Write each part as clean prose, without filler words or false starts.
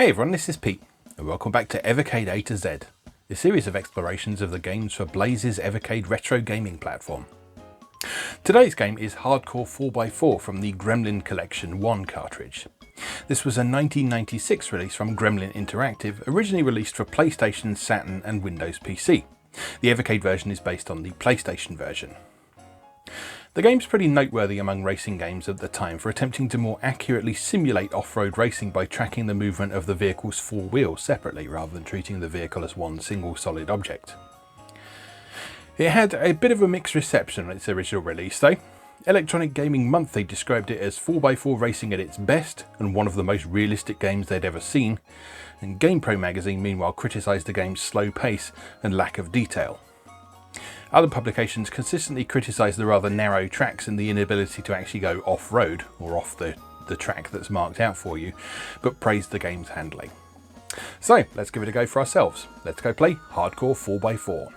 Hey everyone, this is Pete, and welcome back to Evercade A to Z, a series of explorations of the games for Blaze's Evercade retro gaming platform. Today's game is Hardcore 4x4 from the Gremlin Collection 1 cartridge. This was a 1996 release from Gremlin Interactive, originally released for PlayStation, Saturn and Windows PC. The Evercade version is based on the PlayStation version. The game's pretty noteworthy among racing games at the time for attempting to more accurately simulate off-road racing by tracking the movement of the vehicle's four wheels separately rather than treating the vehicle as one single solid object. It had a bit of a mixed reception on its original release though. Electronic Gaming Monthly described it as 4x4 racing at its best and one of the most realistic games they'd ever seen, and GamePro magazine meanwhile criticised the game's slow pace and lack of detail. Other publications consistently criticised the rather narrow tracks and the inability to actually go off-road, or off the track that's marked out for you, but praised the game's handling. So, let's give it a go for ourselves. Let's go play Hardcore 4x4.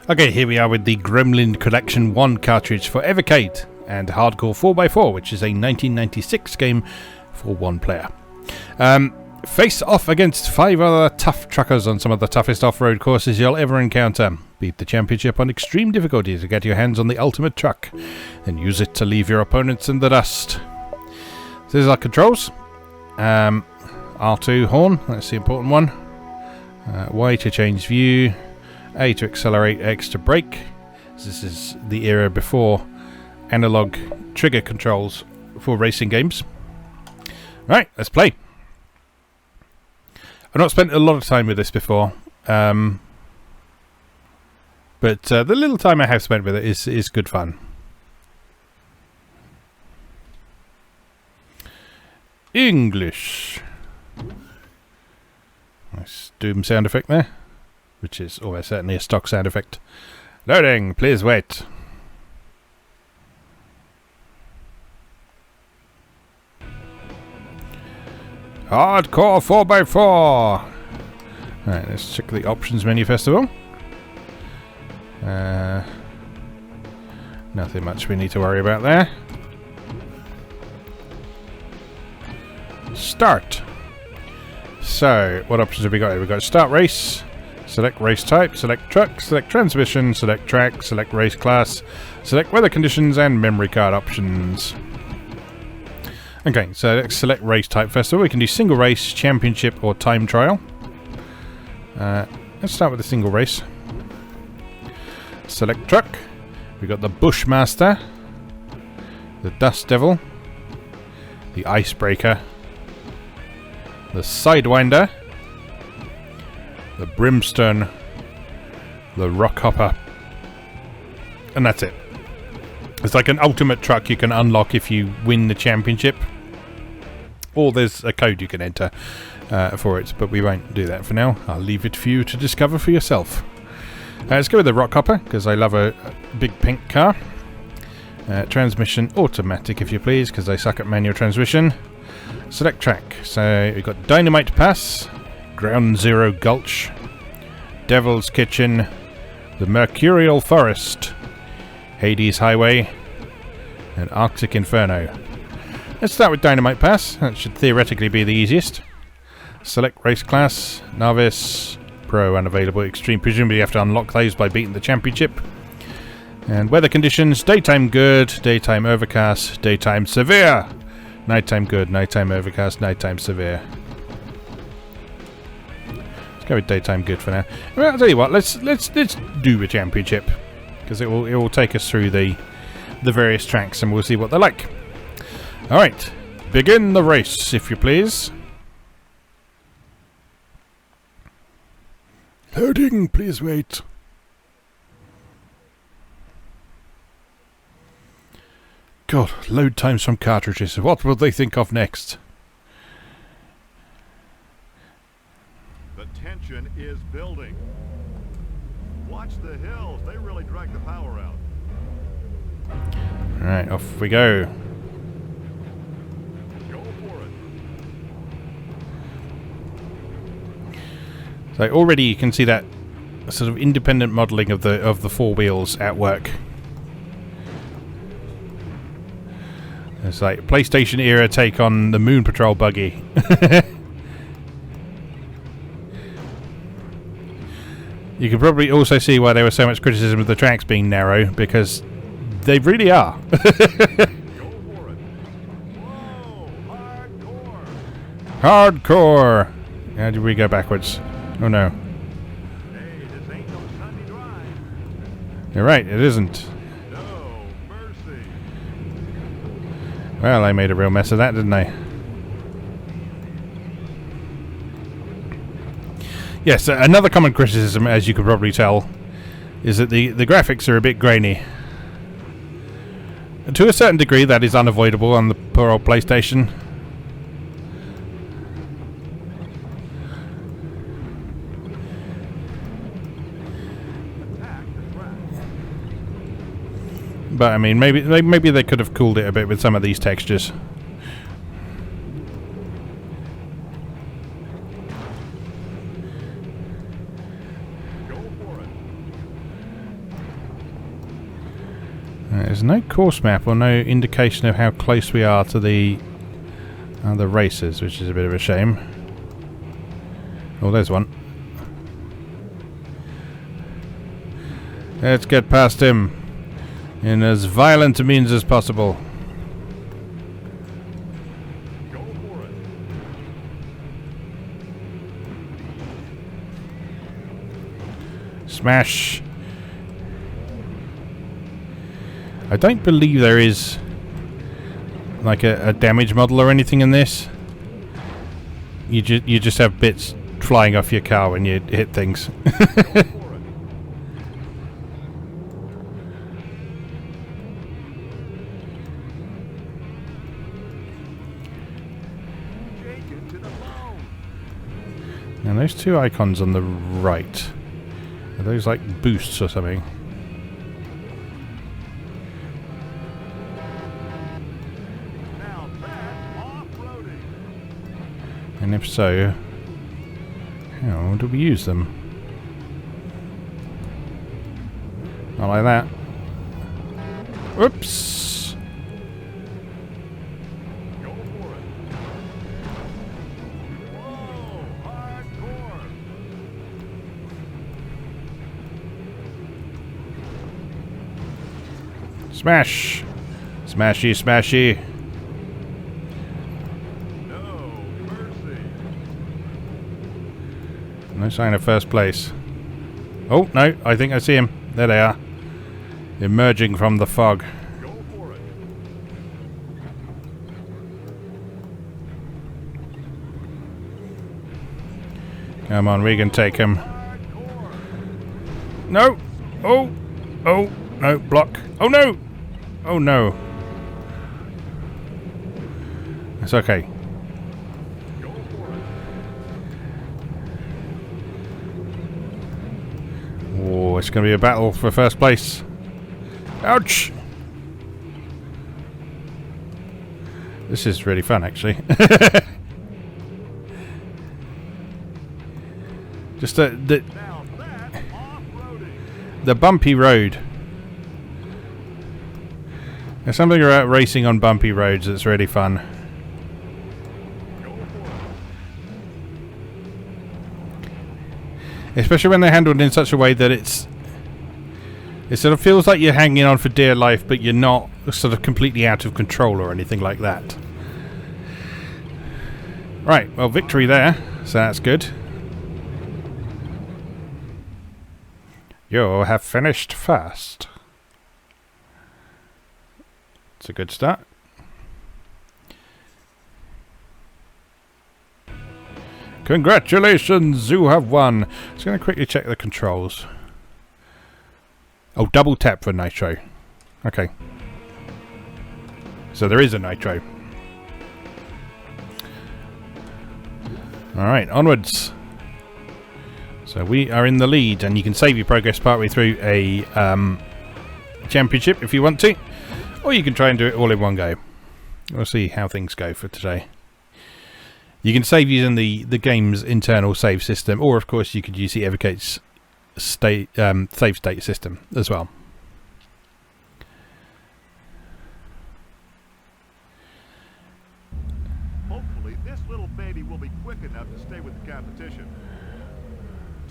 Okay, here we are with the Gremlin Collection 1 cartridge for Evercade, and Hardcore 4x4, which is a 1996 game for one player. Face off against 5 other tough truckers on some of the toughest off-road courses you'll ever encounter. Beat the championship on extreme difficulty to get your hands on the ultimate truck, and use it to leave your opponents in the dust. So these are our controls. R2 horn, that's the important one. Y to change view. A to accelerate, X to brake. This is the era before analog trigger controls for racing games. Right, let's play. I've not spent a lot of time with this before, but the little time I have spent with it is good fun. English. Nice doom sound effect there, which is almost certainly a stock sound effect. Loading, please wait. Hardcore 4x4. Right, let's check the options menu first of all. Nothing much we need to worry about there. Start. So, what options have we got here? We've got start race, select race type, select truck, select transmission, select track, select race class, select weather conditions and memory card options. Okay, so let's select race type first of all. We can do single race, championship or time trial. Let's start with the single race. Select truck. We've got the Bushmaster, the Dust Devil, the Icebreaker, the Sidewinder, the Brimstone, the Rockhopper, and that's it. It's like an ultimate truck you can unlock if you win the championship, or there's a code you can enter for it, but we won't do that for now. I'll leave it for you to discover for yourself. Let's go with the Rockhopper, because I love a big pink car. Transmission automatic, if you please, because I suck at manual transmission. Select track. So we've got Dynamite Pass, Ground Zero Gulch, Devil's Kitchen, the Mercurial Forest, Hades Highway, and Arctic Inferno. Let's start with Dynamite Pass. That should theoretically be the easiest. Select race class, Novice, Pro unavailable, Extreme. Presumably you have to unlock those by beating the championship. And weather conditions, daytime good, daytime overcast, daytime severe. Nighttime good, nighttime overcast, nighttime severe. Let's go with daytime good for now. Well, I'll tell you what, let's do a championship, because it will take us through the various tracks and we'll see what they're like. Alright, begin the race, if you please. Loading, please wait. God, load times from cartridges. What will they think of next? The tension is building. Watch the hills. They really drag the power out. Alright, off we go. Go for it. So already you can see that sort of independent modelling of the four wheels at work. It's like PlayStation era take on the Moon Patrol buggy. You can probably also see why there was so much criticism of the tracks being narrow, because they really are. Go for it. Whoa, hardcore. Hardcore! How did we go backwards? Oh no. Hey, this ain't no Sunday drive. You're right, it isn't. No mercy. Well, I made a real mess of that, didn't I? Yes, another common criticism, as you could probably tell, is that the graphics are a bit grainy. To a certain degree, that is unavoidable on the poor old PlayStation. But I mean, maybe they could have cooled it a bit with some of these textures. There's no course map or no indication of how close we are to the races, which is a bit of a shame. Oh, there's one. Let's get past him in as violent a means as possible. Go for it. Smash! I don't believe there is like a damage model or anything in this. You just have bits flying off your car when you hit things. Go for it. Shake it to the bone. Now those two icons on the right, are those like boosts or something? Now that's off-roading. And if so, how do we use them? Not like that. Whoops! Go for it. Whoa, hardcore. Smash! Smashy, smashy! No mercy. No sign of first place. Oh, no, I think I see him. There they are. Emerging from the fog. Go for it. Come on, we can take him. Hardcore. No! Oh! Oh! No, block. Oh no! Oh no. It's okay. Go for it. Oh, it's going to be a battle for first place. Ouch! This is really fun, actually. Just Now that's off-roading. the bumpy road. There's something about racing on bumpy roads that's really fun. Go for it. Especially when they're handled in such a way that it sort of feels like you're hanging on for dear life, but you're not sort of completely out of control or anything like that. Right, well, victory there, so that's good. You have finished first. It's a good start. Congratulations, you have won. Just going to quickly check the controls. Oh, double tap for nitro. Okay. So there is a nitro. Alright, onwards. So we are in the lead, and you can save your progress partway through a championship if you want to. Or you can try and do it all in one go. We'll see how things go for today. You can save using the game's internal save system, or of course you could use the Evercade's save state system as well. Hopefully, this little baby will be quick enough to stay with the competition.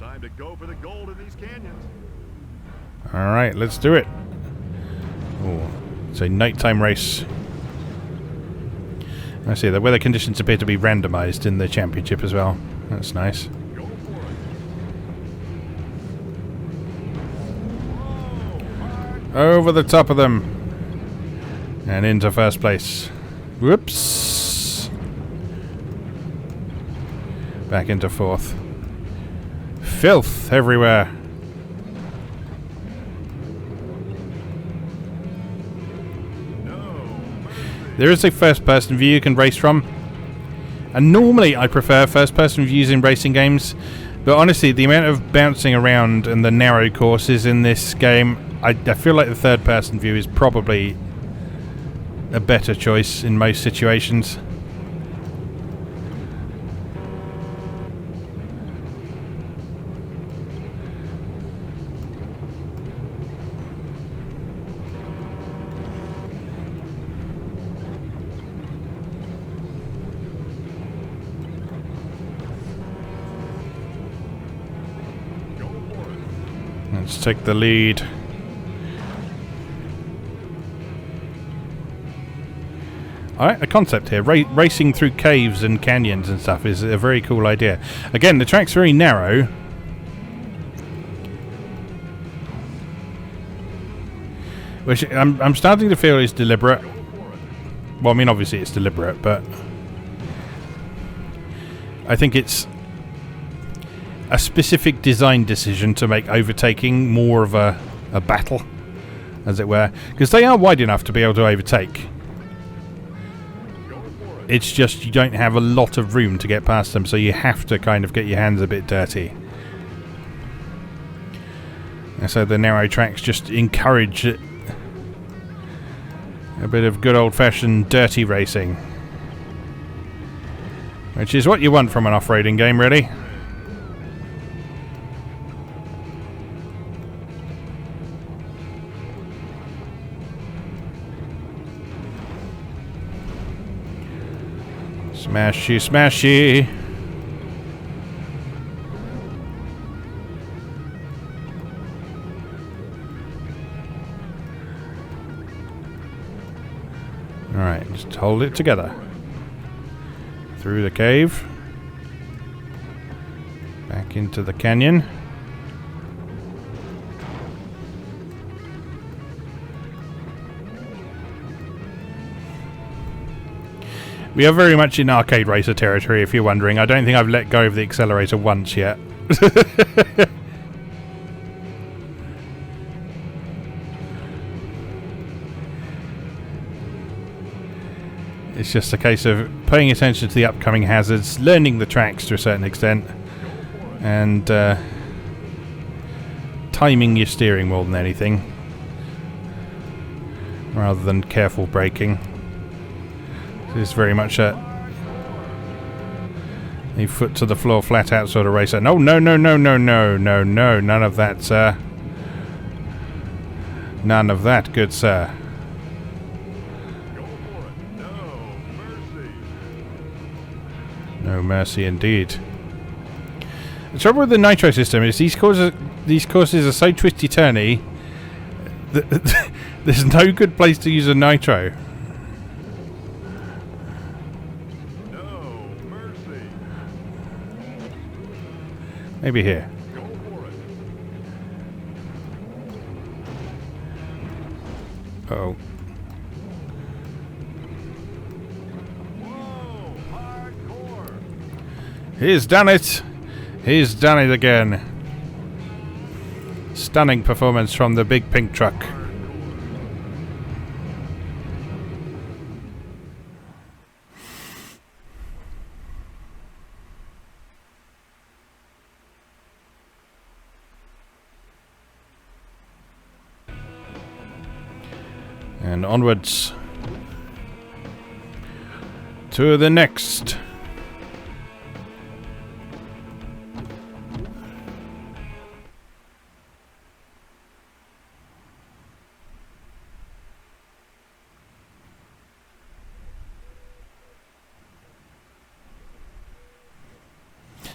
Time to go for the gold in these canyons. Alright, let's do it. Oh, it's a nighttime race. I see, the weather conditions appear to be randomized in the championship as well. That's nice. Go for it. Whoa, Over the top of them. And into first place. Whoops. Back into fourth. Filth everywhere. There is a first-person view you can race from. And normally I prefer first-person views in racing games. But honestly, the amount of bouncing around and the narrow courses in this game, I feel like the third-person view is probably a better choice in most situations. Let's take the lead. Alright, a concept here. Racing through caves and canyons and stuff is a very cool idea. Again, the track's very narrow. Which I'm starting to feel is deliberate. Well, I mean, obviously it's deliberate, but I think it's a specific design decision to make overtaking more of a battle, as it were. Because they are wide enough to be able to overtake. It's just you don't have a lot of room to get past them, so you have to kind of get your hands a bit dirty. And so the narrow tracks just encourage a bit of good old-fashioned dirty racing. Which is what you want from an off-roading game, really. Smashy, smashy. Alright, just hold it together. Through the cave. Back into the canyon. We are very much in arcade racer territory, if you're wondering. I don't think I've let go of the accelerator once yet. It's just a case of paying attention to the upcoming hazards, learning the tracks to a certain extent, and timing your steering more than anything, rather than careful braking. It's very much a foot to the floor, flat out sort of racer. No, no, no, no, no, no, no, no, none of that, sir. None of that, good sir. go for it. No mercy. No mercy indeed. The trouble with the nitro system is these courses are so twisty-turny that there's no good place to use a nitro. Maybe here. Go for it. Uh-oh. Whoa, hardcore. He's done it! He's done it again. Stunning performance from the big pink truck. And onwards to the next.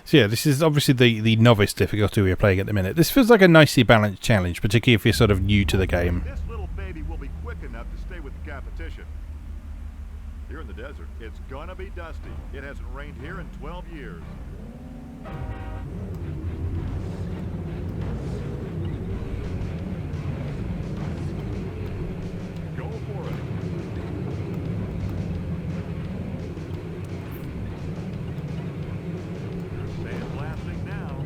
So yeah, this is obviously the novice difficulty we're playing at the minute. This feels like a nicely balanced challenge, particularly if you're sort of new to the game. This little baby will be quick enough to stay with the competition. Here in the desert, it's gonna be dusty. It hasn't rained here in 12 years. Go for it. You're sandblasting now.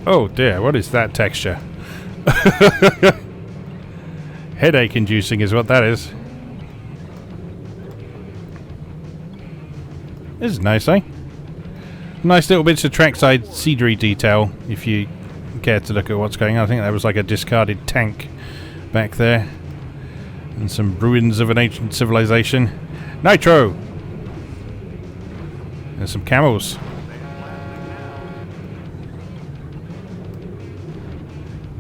Oh dear, what is that texture? Headache inducing is what that is. This is nice, eh? Nice little bits of trackside scenery detail, if you care to look at what's going on. I think that was like a discarded tank back there. And some ruins of an ancient civilization. Nitro! And some camels.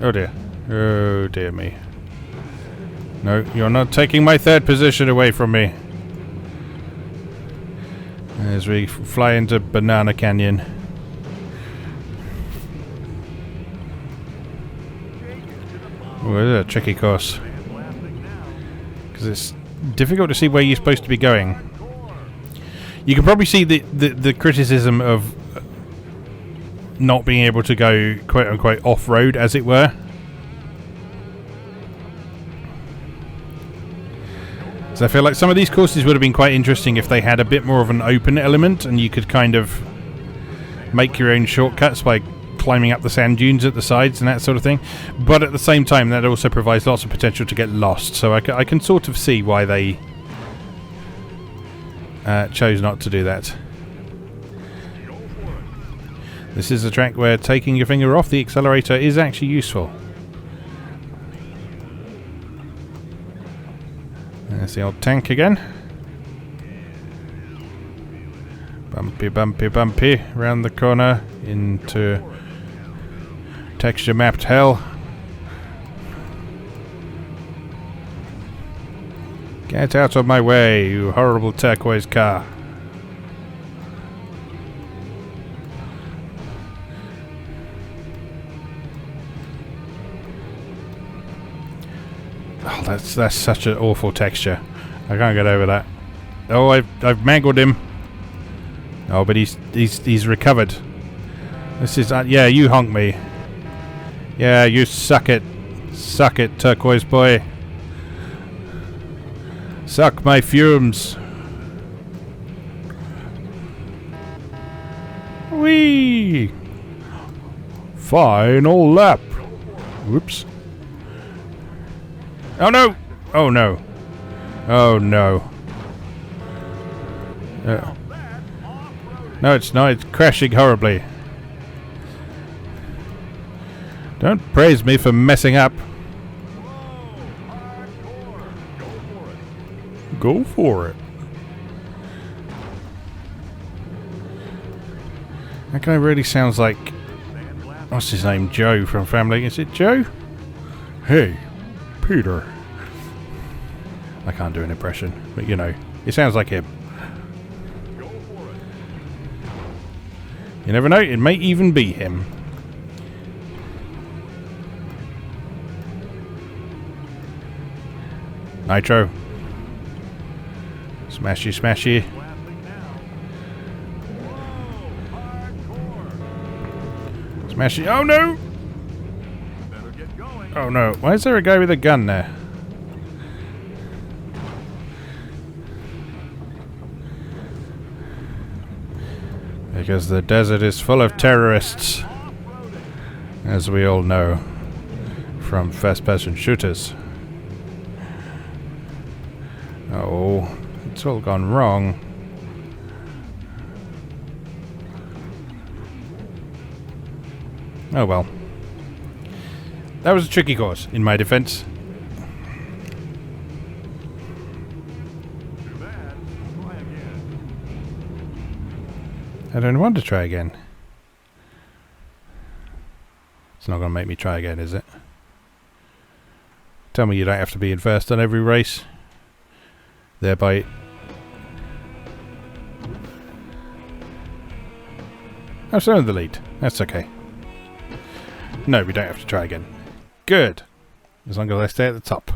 Oh dear. Oh dear me. No, you're not taking my third position away from me. As we fly into Banana Canyon. Oh, this is a tricky course. Because it's difficult to see where you're supposed to be going. You can probably see the criticism of not being able to go quote-unquote off-road, as it were. So I feel like some of these courses would have been quite interesting if they had a bit more of an open element and you could kind of make your own shortcuts by climbing up the sand dunes at the sides and that sort of thing. But at the same time, that also provides lots of potential to get lost. So I can sort of see why they chose not to do that. This is a track where taking your finger off the accelerator is actually useful. There's the old tank again. Bumpy, bumpy, bumpy. Round the corner into texture mapped hell. Get out of my way, you horrible turquoise car. Oh, that's such an awful texture. I can't get over that. Oh, I've mangled him. Oh, but he's recovered. This is yeah, you honk me. Yeah, you suck it, turquoise boy. Suck my fumes. Whee! Final lap. Whoops. Oh no! Oh no! Oh no! No, it's not. It's crashing horribly. Don't praise me for messing up. Go for it. That guy really sounds like... What's his name? Joe from Family. Is it Joe? Hey, Peter. I can't do an impression, but you know, it sounds like him. You never know, it may even be him. Nitro. Smashy, smashy. Smashy. Oh no! Oh no. Why is there a guy with a gun there? Because the desert is full of terrorists, as we all know from first-person shooters. Oh, it's all gone wrong. Oh well. That was a tricky course, in my defense. I don't want to try again. not going to make me try again, is it? Tell me you don't have to be in first on every race. Thereby... I'm still in the lead. That's okay. No, we don't have to try again. Good. As long as I stay at the top.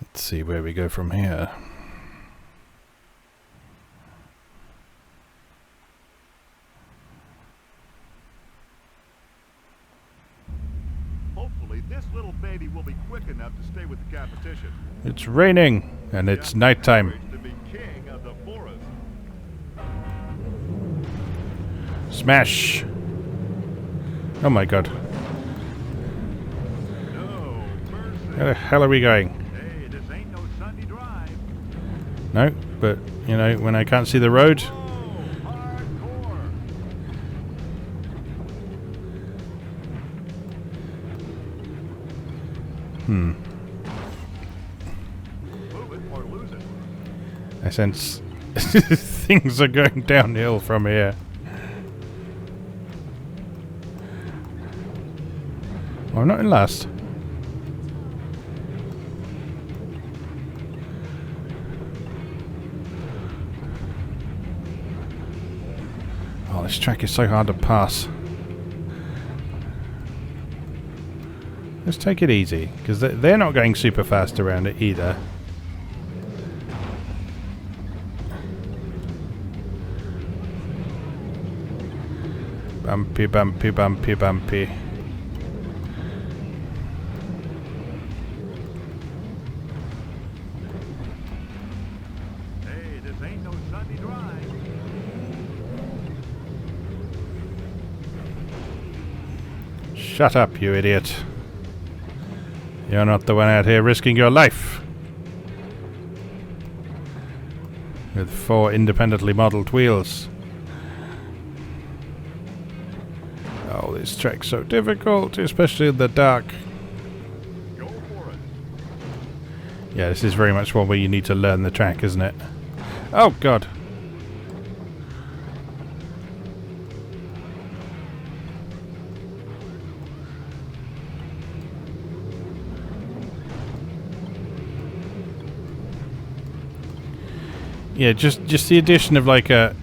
Let's see where we go from here. Hopefully, this little baby will be quick enough to stay with the competition. It's raining and it's nighttime. To be king of the forest. Smash! Oh my god. No mercy. Where the hell are we going? Hey, this ain't no Sunday drive. No, but, you know, when I can't see the road... Oh, hardcore. Move it or lose it. I sense things are going downhill from here. Oh, I'm not in last. Oh, this track is so hard to pass. Let's take it easy, because they're not going super fast around it either. Bumpy, bumpy, bumpy, bumpy. Hey, this ain't no Sunday drive. Shut up, you idiot. You're not the one out here risking your life. With 4 independently modelled wheels. Oh, this track's so difficult, especially in the dark. Go for it. Yeah, this is very much one where you need to learn the track, isn't it? Oh, God. Yeah, just the addition of like a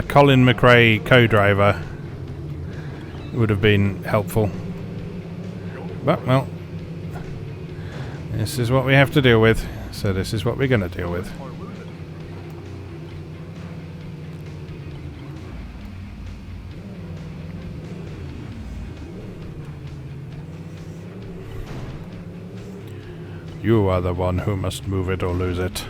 Colin McRae co-driver would have been helpful. But, well, this is what we have to deal with. So this is what we're going to deal with. Or lose it. You are the one who must move it or lose it.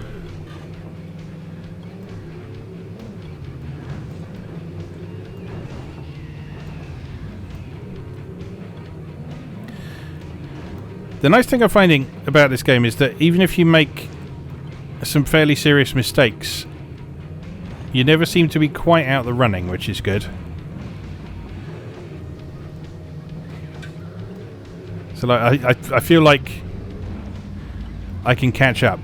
The nice thing I'm finding about this game is that even if you make some fairly serious mistakes, you never seem to be quite out the running, which is good. So like, I feel like I can catch up.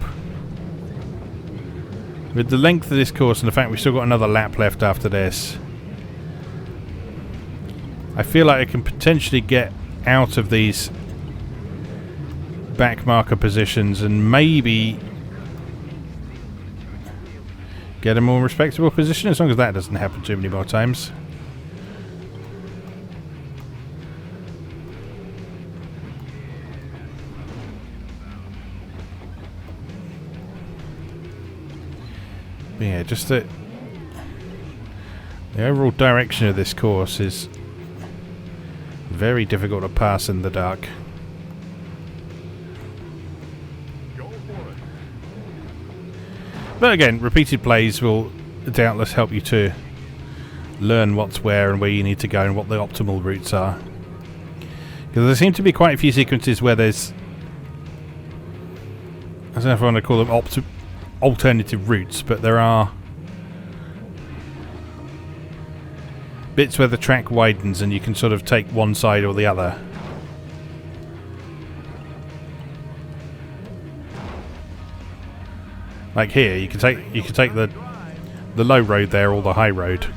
With the length of this course and the fact we've still got another lap left after this, I feel like I can potentially get out of these back marker positions and maybe get a more respectable position, as long as that doesn't happen too many more times. But yeah, just the overall direction of this course is very difficult to pass in the dark. But again, repeated plays will doubtless help you to learn what's where and where you need to go and what the optimal routes are. Because there seem to be quite a few sequences where there's, I don't know if I want to call them alternative routes, but there are bits where the track widens and you can sort of take one side or the other. Like here, you can take the low road there or the high road,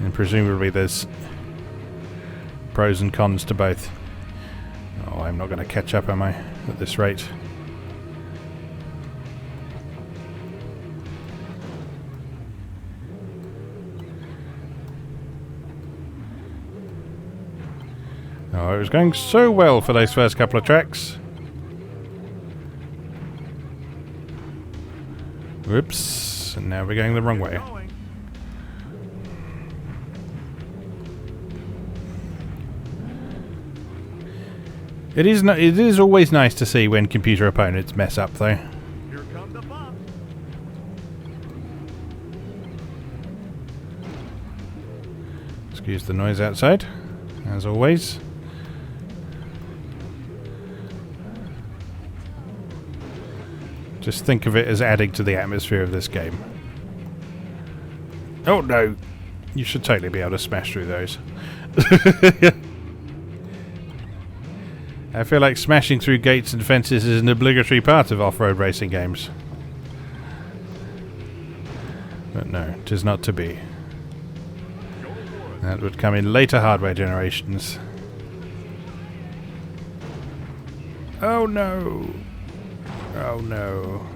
And presumably there's pros and cons to both. Oh, I'm not going to catch up, am I, at this rate? Oh, it was going so well for those first couple of tracks. Whoops, and now we're going the wrong way. It is always nice to see when computer opponents mess up, though. Here come the bump. Excuse the noise outside, as always. Just think of it as adding to the atmosphere of this game. Oh no! You should totally be able to smash through those. I feel like smashing through gates and fences is an obligatory part of off-road racing games. But no, 'tis not to be. That would come in later hardware generations. Oh no! Oh no.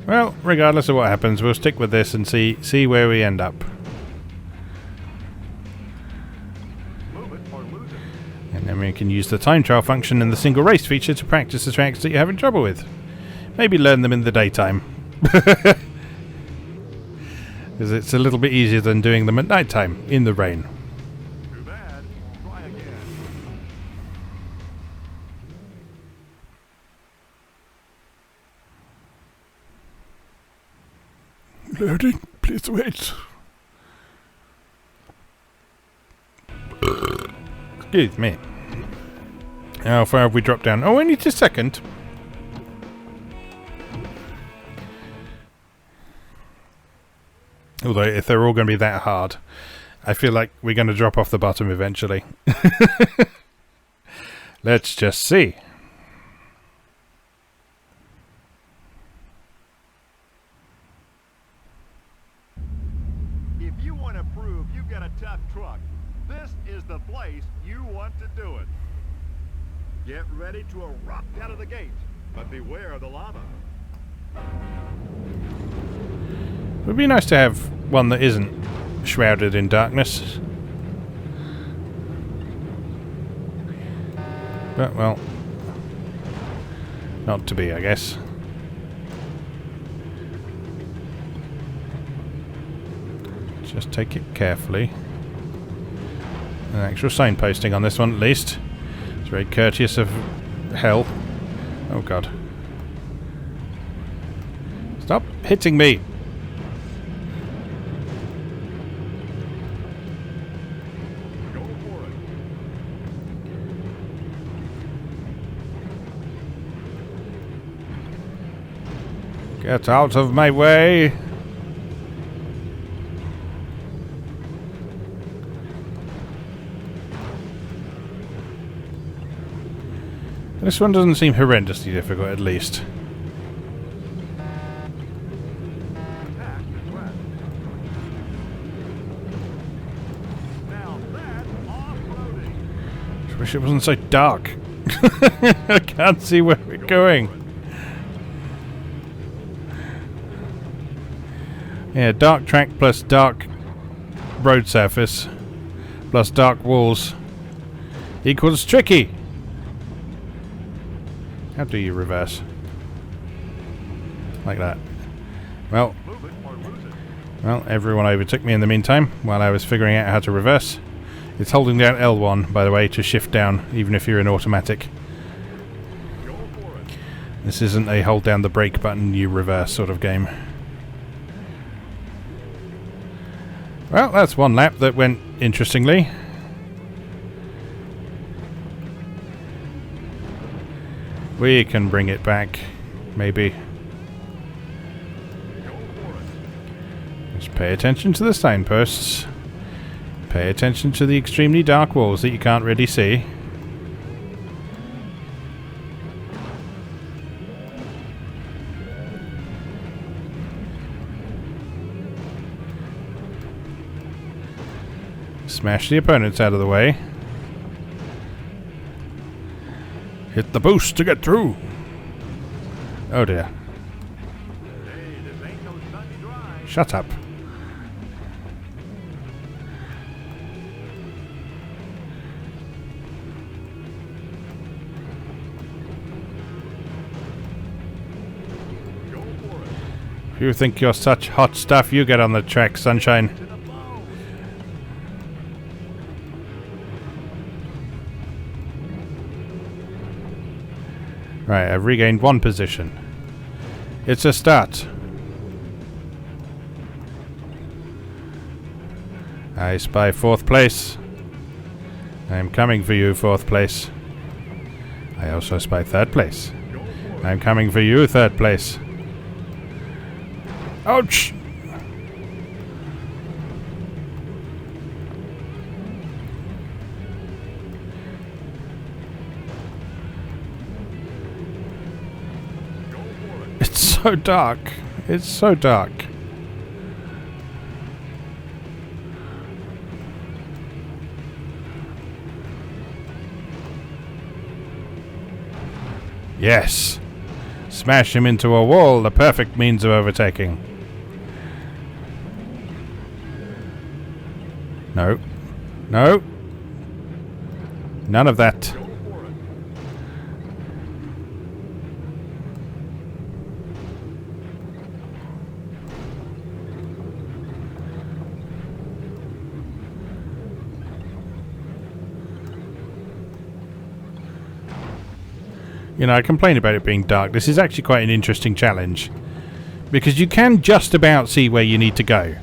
Well, regardless of what happens, we'll stick with this and see where we end up. Move it or lose it. And then we can use the time trial function and the single race feature to practice the tracks that you're having trouble with. Maybe learn them in the daytime. Because it's a little bit easier than doing them at night time, in the rain. Too bad. Try again. Loading, please wait. Excuse me. How far have we dropped down? Oh, only just a second. Although, if they're all going to be that hard, I feel like we're going to drop off the bottom eventually. Let's just see. If you want to prove you've got a tough truck, this is the place you want to do it. Get ready to erupt out of the gate, but beware of the lava. It would be nice to have one that isn't shrouded in darkness. But, well, not to be, I guess. Just take it carefully. An actual signposting on this one, at least. It's very courteous of hell. Oh, God. Stop hitting me! Go for it. Get out of my way! This one doesn't seem horrendously difficult, at least. Attack is west. Now that's off-roading. I wish it wasn't so dark. I can't see where we're going. Yeah, dark track plus dark road surface plus dark walls equals tricky. How do you reverse? Like that. Well, Move it or lose it. well, everyone overtook me in the meantime while I was figuring out how to reverse. It's holding down L1, by the way, to shift down, even if you're in automatic. Go for it. This isn't a hold down the brake button, you reverse sort of game. Well, that's one lap that went interestingly. We can bring it back, maybe. Go for it. Just pay attention to the signposts. Pay attention to the extremely dark walls that you can't really see. Smash the opponents out of the way. Hit the boost to get through. Oh dear. Hey, this ain't no Sunday drive. Shut up. Go for it. If you think you're such hot stuff, you get on the track, sunshine. To the bone. Right, I've regained one position. It's a start. I spy 4th place. I am coming for you, 4th place. I also spy 3rd place. I'm coming for you, 3rd place. Ouch! It's so dark. It's so dark. Yes. Smash him into a wall, the perfect means of overtaking. No. No. None of that. Go for it. You know, I complain about it being dark. This is actually quite an interesting challenge. Because you can just about see where you need to go.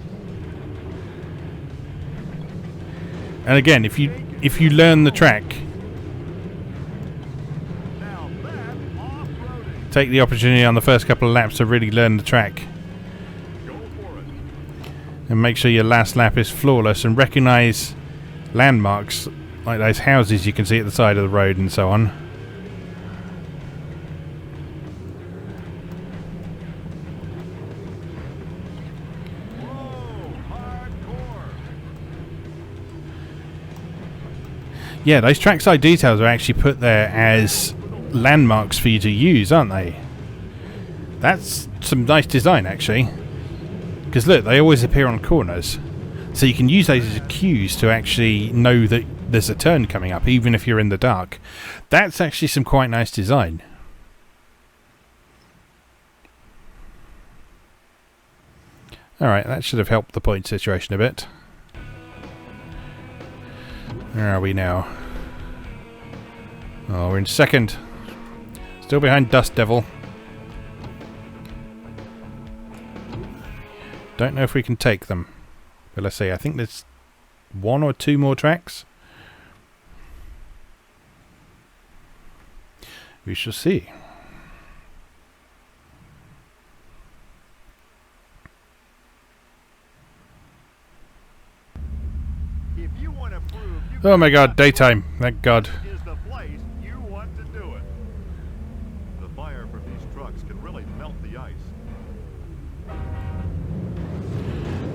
And again, if you learn the track, Now that's off-roading. take the opportunity on the first couple of laps to really learn the track. Go for it. And make sure your last lap is flawless and recognise landmarks like those houses you can see at the side of the road and so on. Whoa, hardcore. Yeah, those trackside details are actually put there as landmarks for you to use, aren't they? That's some nice design, actually. Because look, they always appear on corners. So you can use those as cues to actually know that there's a turn coming up, even if you're in the dark. That's actually some quite nice design. Alright, that should have helped the point situation a bit. Where are we now? Oh, we're in 2nd. Still behind Dust Devil. Don't know if we can take them. But let's see, I think there's 1 or 2 more tracks. We shall see. If you want to prove you Oh my can god, drive, daytime. Thank god. is the place you want to do it. The fire from these trucks can really melt the ice.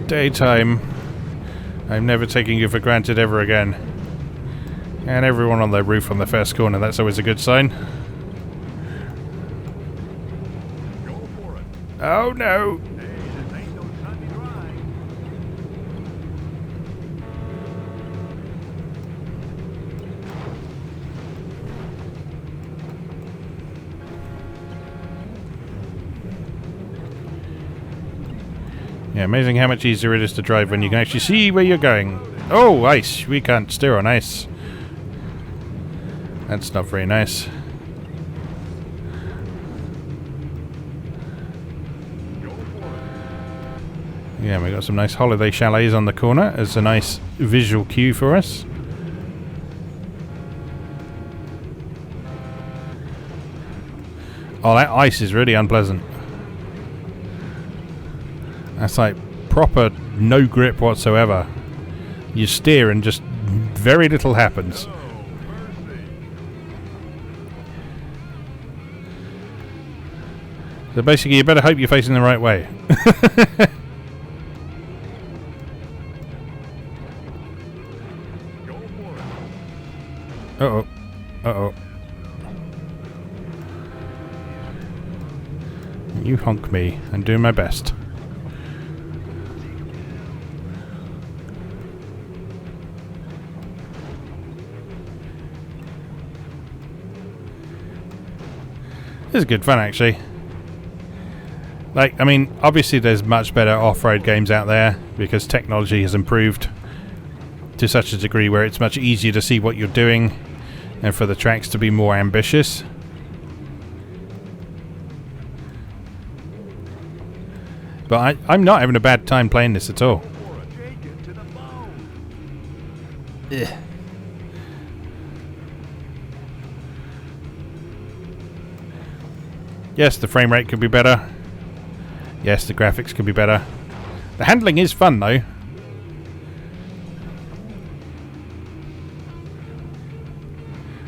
Daytime. I'm never taking you for granted ever again. And everyone on the roof on the first corner, that's always a good sign. Go for it. Oh no! Hey, this ain't no Sunday drive. Yeah, amazing how much easier it is to drive when you can actually see where you're going. Oh, ice! We can't steer on ice. That's not very nice. Go for it. Yeah, we got some nice holiday chalets on the corner as a nice visual cue for us. Oh, that ice is really unpleasant. That's like proper no grip whatsoever. You steer and just very little happens. Oh, mercy. So basically you better hope you're facing the right way. Uh-oh. Uh-oh. You honk me. I'm doing my best. This is good fun, actually. Like, I mean, obviously there's much better off-road games out there because technology has improved to such a degree where it's much easier to see what you're doing and for the tracks to be more ambitious. But I'm not having a bad time playing this at all. Ugh. Yes, the frame rate could be better. Yes, the graphics could be better. The handling is fun, though.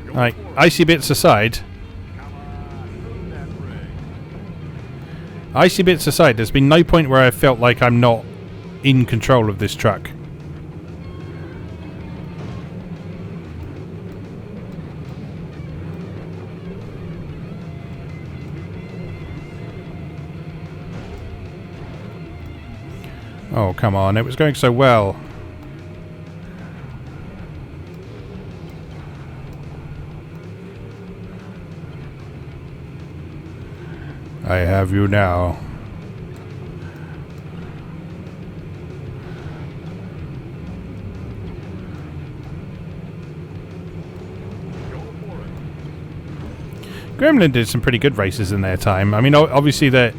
Right, icy bits aside. Icy bits aside, there's been no point where I felt like I'm not in control of this truck. Oh, come on, it was going so well. I have you now. Gremlin did some pretty good races in their time. I mean, obviously the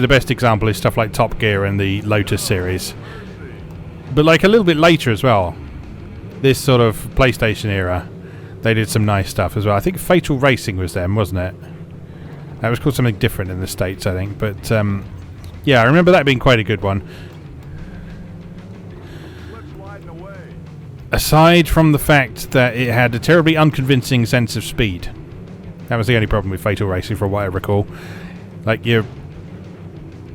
best example is stuff like Top Gear and the Lotus series. But like a little bit later as well, this sort of PlayStation era, they did some nice stuff as well. I think Fatal Racing was them, wasn't it? That was called something different in the States, I think. But yeah, I remember that being quite a good one. Aside from the fact that it had a terribly unconvincing sense of speed. That was the only problem with Fatal Racing from what I recall. Like your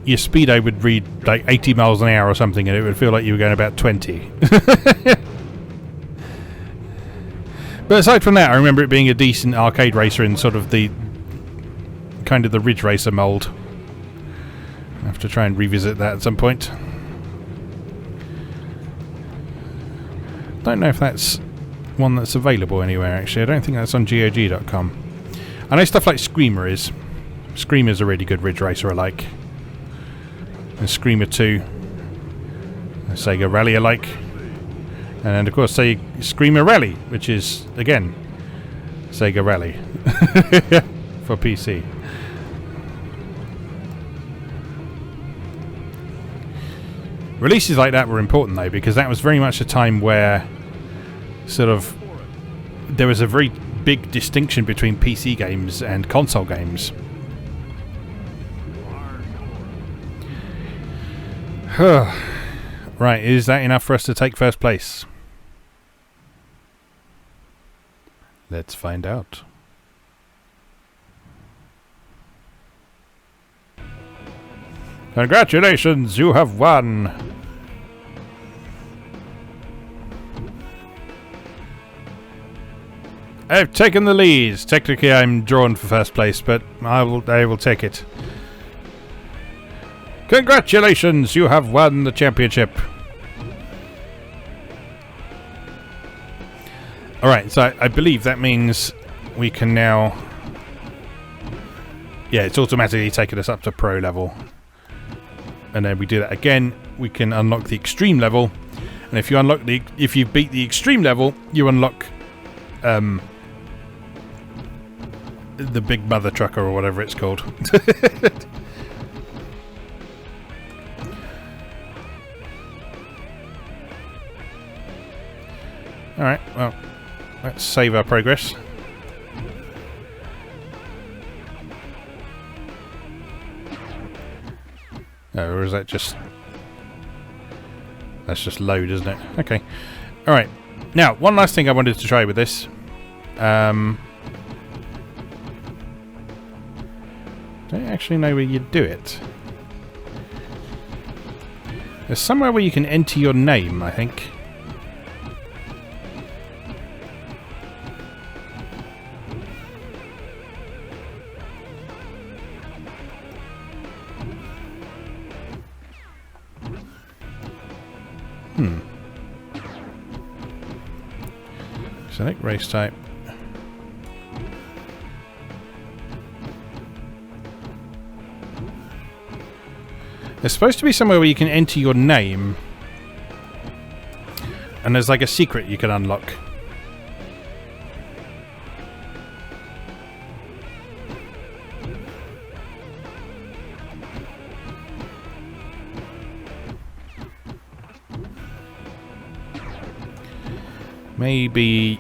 speedo would read like 80 miles an hour or something and it would feel like you were going about 20. But aside from that, I remember it being a decent arcade racer in sort of the kind of the Ridge Racer mould. I have to try and revisit that at some point. Don't know if that's one that's available anywhere, actually. I don't think that's on GOG.com. I know stuff like Screamer is. Screamer's a really good Ridge Racer I like. And Screamer 2. And Sega Rally I like. And then, of course, say Screamer Rally, which is, again, Sega Rally. For PC. Releases like that were important, though, because that was very much a time where sort of there was a very big distinction between PC games and console games. Right, is that enough for us to take first place? Let's find out. Congratulations, you have won! I've taken the lead. Technically I'm drawn for first place, but I will take it. Congratulations, you have won the championship. Alright, so I believe that means we can now... Yeah, it's automatically taken us up to pro level. And then we do that again, we can unlock the extreme level. And if you beat the extreme level, you unlock the big mother trucker or whatever it's called. Alright, well, let's save our progress. Oh, or is that just... That's just load, isn't it? Okay. Alright. Now, one last thing I wanted to try with this. Don't actually know where you do it. There's somewhere where you can enter your name, I think. Select race type. There's supposed to be somewhere where you can enter your name. And there's like a secret you can unlock. Maybe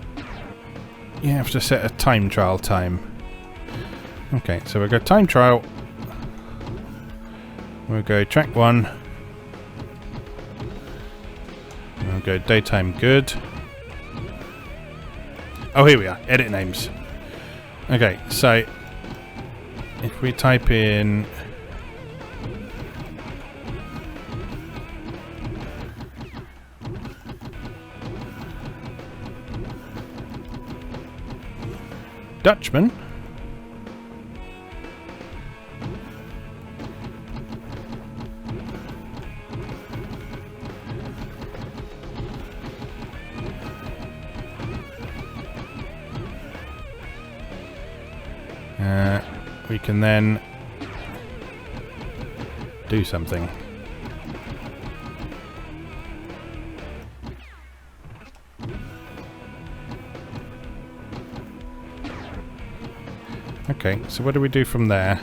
you have to set a time trial time. Okay, so we'll go time trial. We'll go track 1. We'll go daytime good. Oh, here we are. Edit names. Okay, so if we type in Dutchman. We can then do something. Okay, so what do we do from there?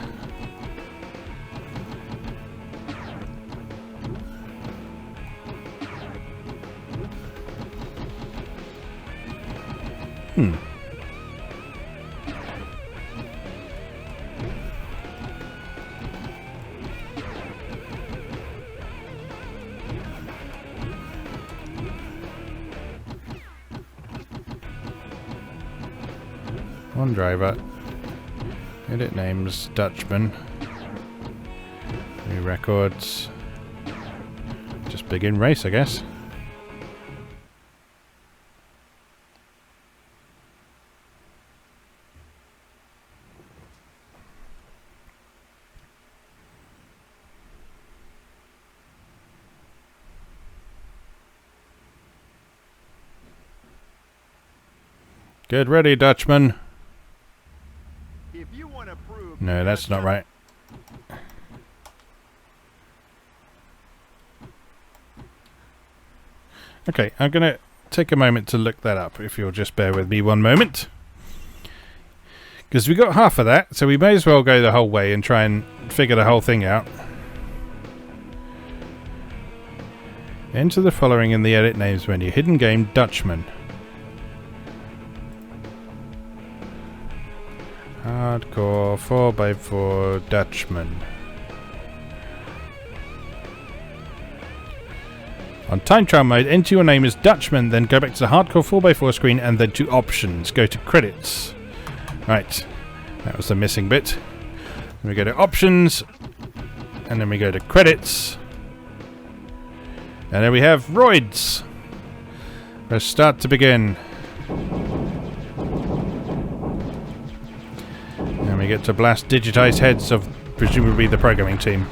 One driver. Edit names, Dutchman. New records. Just begin race, I guess. Get ready, Dutchman. If you want to prove No, that's not right. Okay, I'm going to take a moment to look that up, if you'll just bear with me one moment. Because we got half of that, so we may as well go the whole way and try and figure the whole thing out. Enter the following in the edit names menu. Hidden game, Dutchman. Hardcore 4x4 Dutchman. On time trial mode, enter your name as Dutchman, then go back to the Hardcore 4x4 screen and then to options. Go to credits. Right, that was the missing bit. Then we go to options, and then we go to credits. And then we have roids. Let's start to begin. And we get to blast digitized heads of presumably the programming team.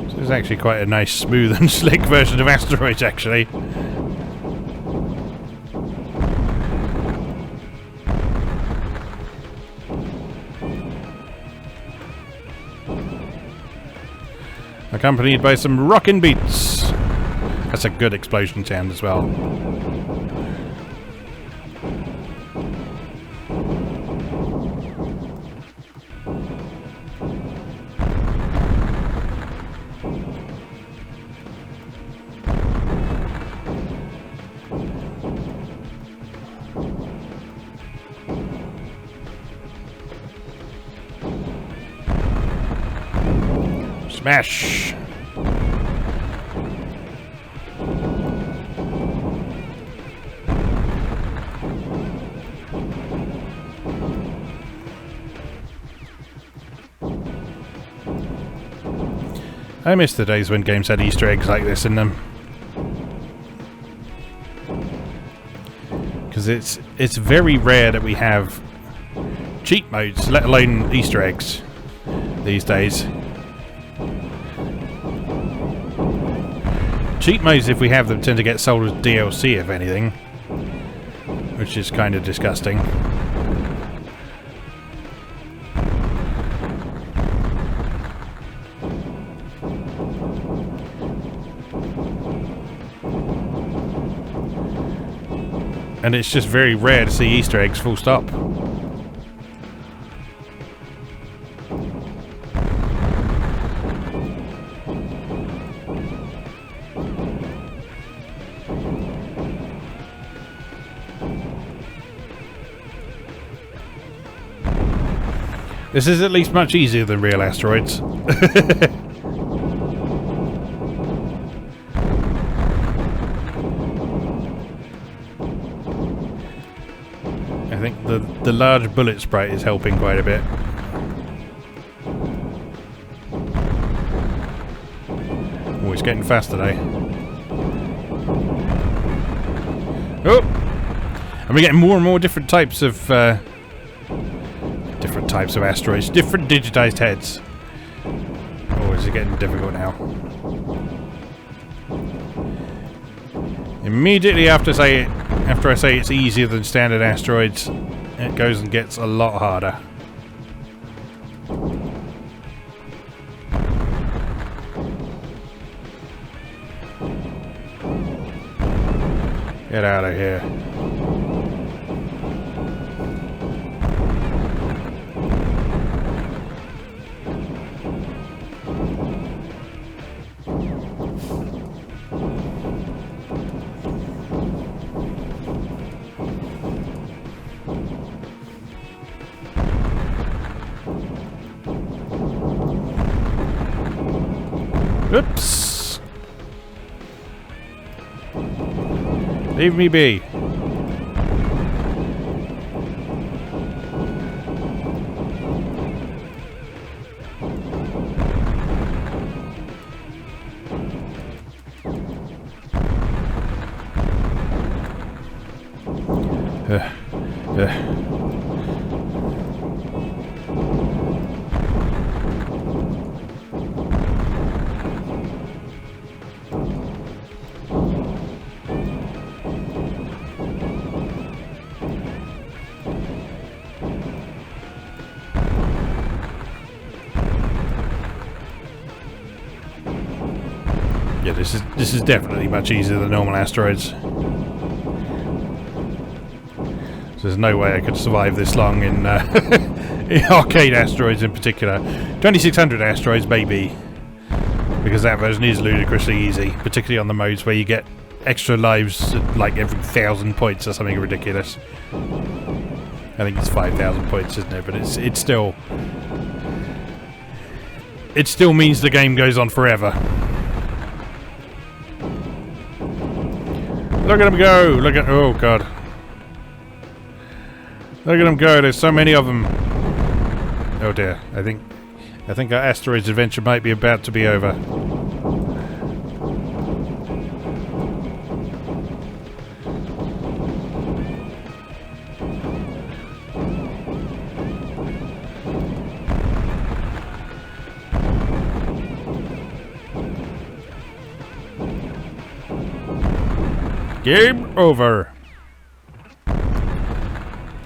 So it's actually quite a nice, smooth and slick version of Asteroids, actually. Accompanied by some rockin' beats. That's a good explosion sound as well. Smash! I miss the days when games had Easter eggs like this in them. Because it's very rare that we have cheat modes, let alone Easter eggs, these days. Cheat modes, if we have them, tend to get sold as DLC, if anything. Which is kind of disgusting. And it's just very rare to see Easter eggs, full stop. This is at least much easier than real asteroids. I think the large bullet sprite is helping quite a bit. Oh, it's getting fast today. Oh! And we're getting more and more different types of asteroids, different digitized heads. Oh, is it getting difficult now? Immediately after I say it's easier than standard asteroids, it goes and gets a lot harder. Get out of here. Oops! Leave me be. Yeah, this is definitely much easier than normal asteroids. So there's no way I could survive this long in, in arcade asteroids in particular. 2600 asteroids maybe, because that version is ludicrously easy, particularly on the modes where you get extra lives like every 1,000 points or something ridiculous. I think it's 5,000 points, isn't it? But it still means the game goes on forever. Look at them go! Look at, oh god. Look at them go, there's so many of them. Oh dear, I think our asteroids adventure might be about to be over. Game over.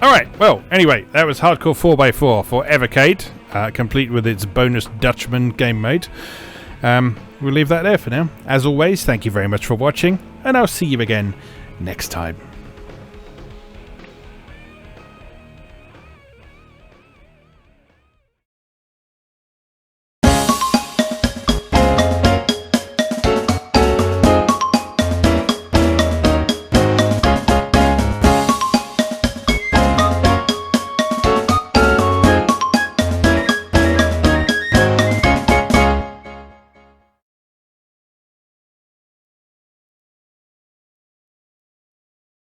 Alright, well, anyway, that was Hardcore 4x4 for Evercade, complete with its bonus Dutchman game mode. We'll leave that there for now. As always, thank you very much for watching, and I'll see you again next time.